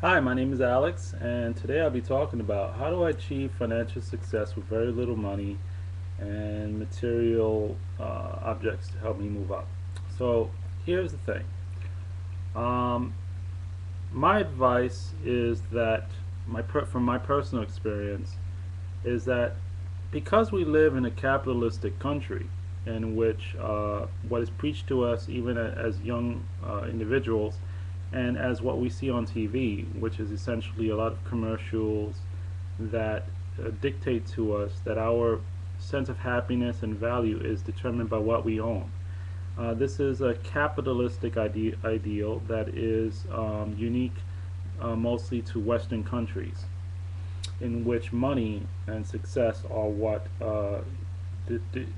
Hi, my name is Alex, and today I'll be talking about how do I achieve financial success with very little money and material objects to help me move up. So here's the thing. Um, my advice is that from my personal experience is that because we live in a capitalistic country in which what is preached to us even as young individuals and as what we see on TV, which is essentially a lot of commercials that dictate to us that our sense of happiness and value is determined by what we own. This is a capitalistic ideal that is unique mostly to Western countries, in which money and success are what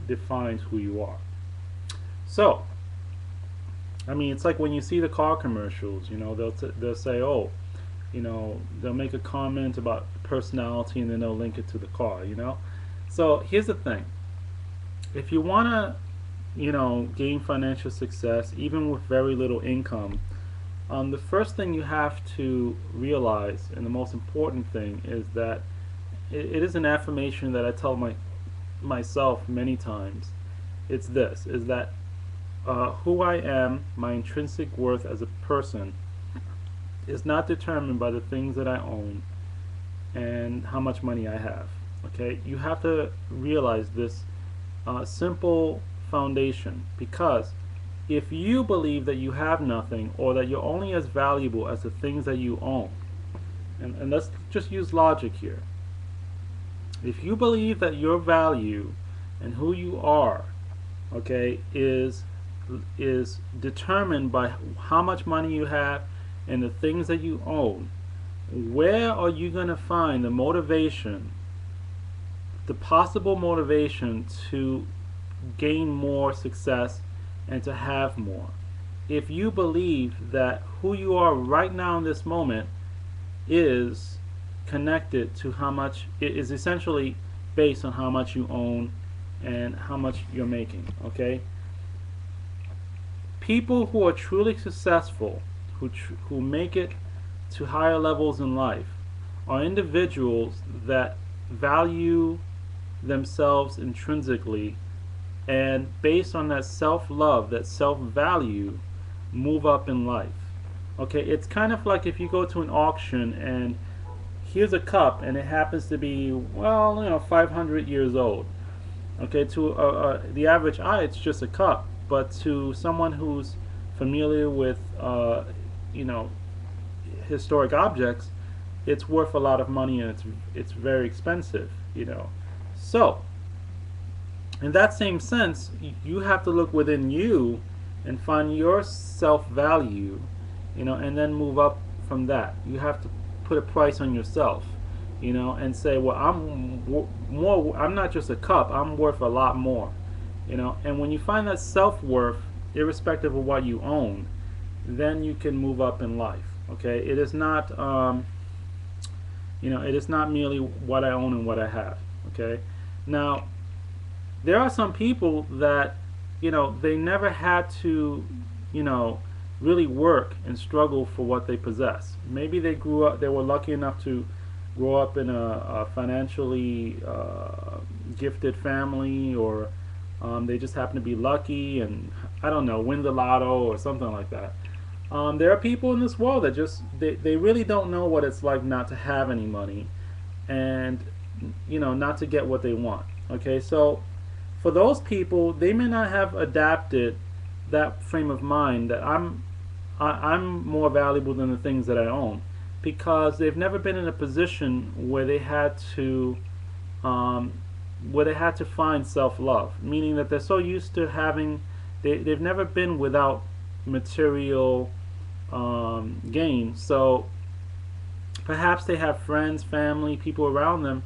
defines who you are. So, I mean, it's like when you see the car commercials. They'll say, "Oh, they'll make a comment about personality and then they'll link it to the car. So here's the thing: if you want to, gain financial success, even with very little income, the first thing you have to realize, and the most important thing, is that it is an affirmation that I tell myself many times. It's this: is that who I am, my intrinsic worth as a person, is not determined by the things that I own and how much money I have. Okay, you have to realize this simple foundation, because if you believe that you have nothing or that you're only as valuable as the things that you own, and let's just use logic here. If you believe that your value and who you are, okay, is determined by how much money you have and the things that you own, where are you going to find the motivation, the possible motivation to gain more success and to have more? If you believe that who you are right now in this moment is connected to how much, it is essentially based on how much you own and how much you're making. Okay, people who are truly successful, who make it to higher levels in life, are individuals that value themselves intrinsically, and based on that self-love, that self-value, move up in life. Okay, it's kind of like if you go to an auction and here's a cup and it happens to be, well, 500 years old. Okay, to the average eye, it's just a cup, but to someone who's familiar with, you know, historic objects, it's worth a lot of money, and it's very expensive. So, in that same sense, you have to look within you and find your self-value, and then move up from that. You have to put a price on yourself, and say, well, I'm not just a cup, I'm worth a lot more. And when you find that self-worth, irrespective of what you own, then you can move up in life. Okay, it is not it is not merely what I own and what I have. Okay, now there are some people that they never had to really work and struggle for what they possess. Maybe they were lucky enough to grow up in a financially gifted family, or they just happen to be lucky and, I don't know, win the lotto or something like that. There are people in this world that just they really don't know what it's like not to have any money, and not to get what they want. Okay, so for those people, they may not have adapted that frame of mind that I'm more valuable than the things that I own, because they've never been in a position where they had to find self-love, meaning that they're so used to having, they've never been without material gain. So perhaps they have friends, family, people around them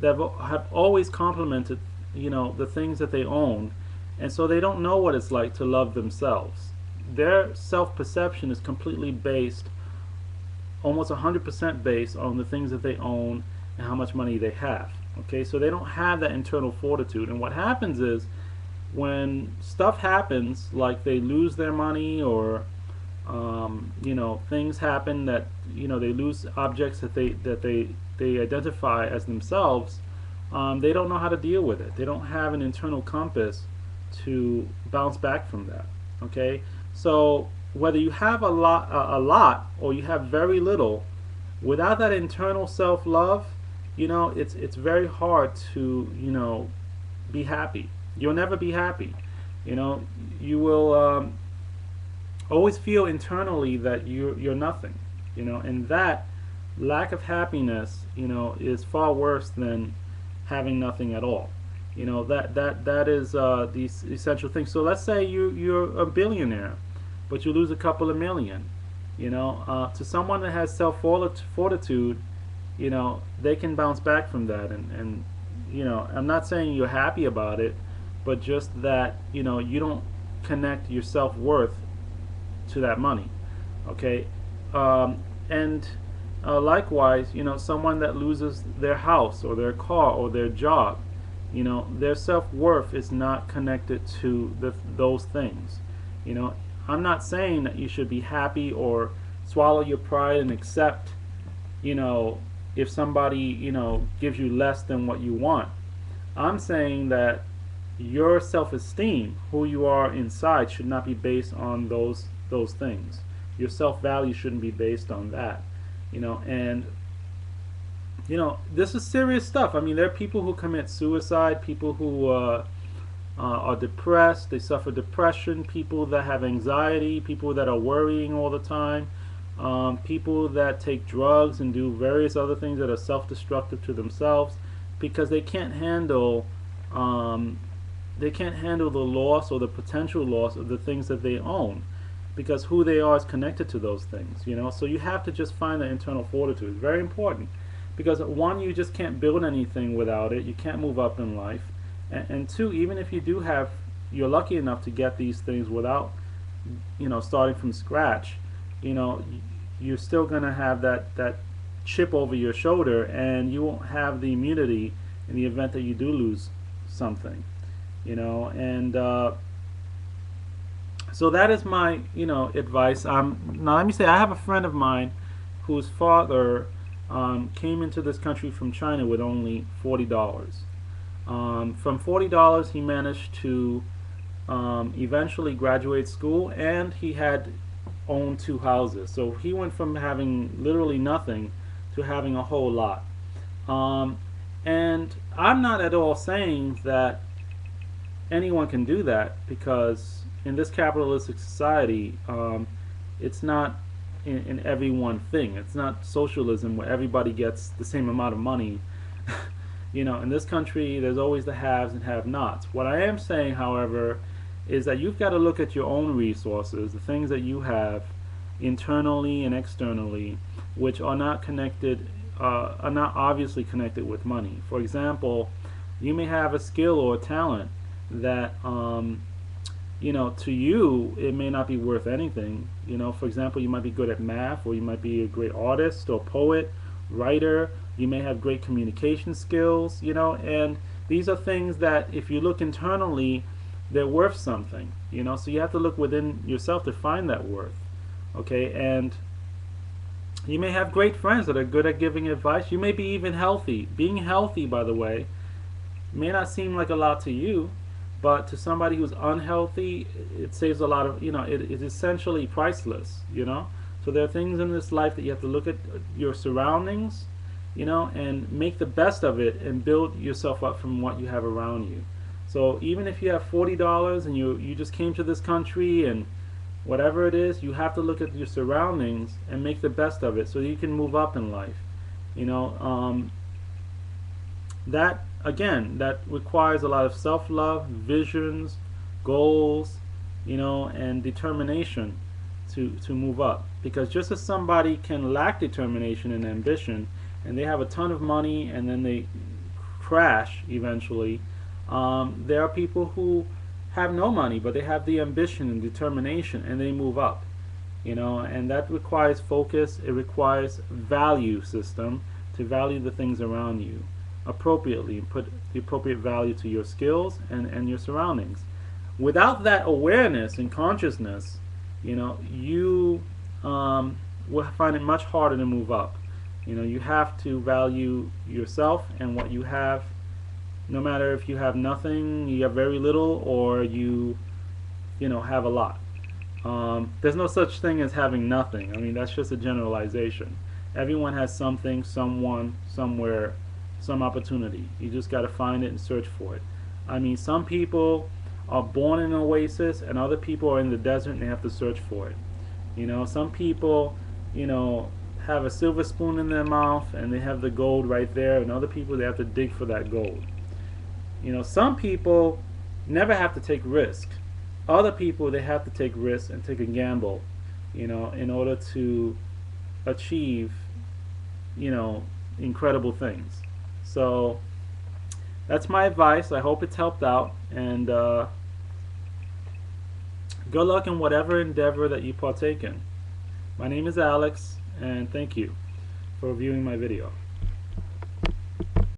that have always complimented the things that they own, and so they don't know what it's like to love themselves. Their self-perception is completely based, almost 100% based on the things that they own and how much money they have. Okay, so they don't have that internal fortitude, and what happens is when stuff happens, like they lose their money, or You know, things happen that, you know, they lose objects that they identify as themselves. They don't know how to deal with it. They don't have an internal compass to bounce back from that. Okay, so whether you have a lot, or you have very little, without that internal self-love, you know, it's very hard to, you know, be happy. You'll never be happy. You know, you will always feel internally that you're nothing. You know, and that lack of happiness, you know, is far worse than having nothing at all. You know, that is the essential thing. So let's say you're a billionaire, but you lose a couple of million. You know, to someone that has self fortitude, you know, they can bounce back from that. And you know, I'm not saying you're happy about it, but just that, you know, you don't connect your self worth to that money. Okay, and likewise, you know, someone that loses their house or their car or their job, you know, their self-worth is not connected to those things. You know, I'm not saying that you should be happy or swallow your pride and accept, you know, if somebody, you know, gives you less than what you want. I'm saying that your self-esteem, who you are inside, should not be based on those things. Your self-value shouldn't be based on that. You know, and you know, this is serious stuff. I mean, there are people who commit suicide, people who are depressed, they suffer depression, people that have anxiety, people that are worrying all the time, people that take drugs and do various other things that are self-destructive to themselves because they can't handle the loss or the potential loss of the things that they own, because who they are is connected to those things. You know, so you have to just find the internal fortitude. It's very important, because one, you just can't build anything without it. You can't move up in life, and two, even if you do have, you're lucky enough to get these things without, you know, starting from scratch, you know, you're still gonna have that chip over your shoulder, and you won't have the immunity in the event that you do lose something. You know, and so that is my, you know, advice. Now let me say, I have a friend of mine whose father came into this country from China with only $40. From $40, he managed to eventually graduate school, and he had owned 2 houses. So he went from having literally nothing to having a whole lot. And I'm not at all saying that anyone can do that, because in this capitalistic society, it's not in every one thing. It's not socialism where everybody gets the same amount of money. You know, in this country, there's always the haves and have-nots. What I am saying, however, is that you've got to look at your own resources, the things that you have internally and externally, which are not connected, are not obviously connected with money. For example, you may have a skill or a talent that you know, to you it may not be worth anything. You know, for example, you might be good at math, or you might be a great artist or poet, writer. You may have great communication skills, you know, and these are things that if you look internally, they're worth something, you know. So you have to look within yourself to find that worth. Okay, and you may have great friends that are good at giving advice. You may be even healthy. Being healthy, by the way, may not seem like a lot to you, but to somebody who's unhealthy, it saves a lot of, you know, it is essentially priceless, you know. So there are things in this life that you have to look at your surroundings, you know, and make the best of it and build yourself up from what you have around you. So even if you have $40 and you just came to this country and whatever it is, you have to look at your surroundings and make the best of it so you can move up in life. You know, that again, that requires a lot of self-love, visions, goals, you know, and determination to move up. Because just as somebody can lack determination and ambition, and they have a ton of money and then they crash eventually, there are people who have no money but they have the ambition and determination and they move up, you know. And that requires focus. It requires value system to value the things around you appropriately and put the appropriate value to your skills and your surroundings. Without that awareness and consciousness, you will find it much harder to move up. You have to value yourself and what you have, no matter if you have nothing, you have very little, or you have a lot. There's no such thing as having nothing. I mean, that's just a generalization. Everyone has something, someone, somewhere, some opportunity. You just got to find it and search for it. I mean, some people are born in an oasis, and other people are in the desert and they have to search for it. Some people, have a silver spoon in their mouth and they have the gold right there, and other people, they have to dig for that gold. Some people never have to take risk. Other people, they have to take risks and take a gamble, in order to achieve, incredible things. So that's my advice. I hope it's helped out, and good luck in whatever endeavor that you partake in. My name is Alex, and thank you for viewing my video.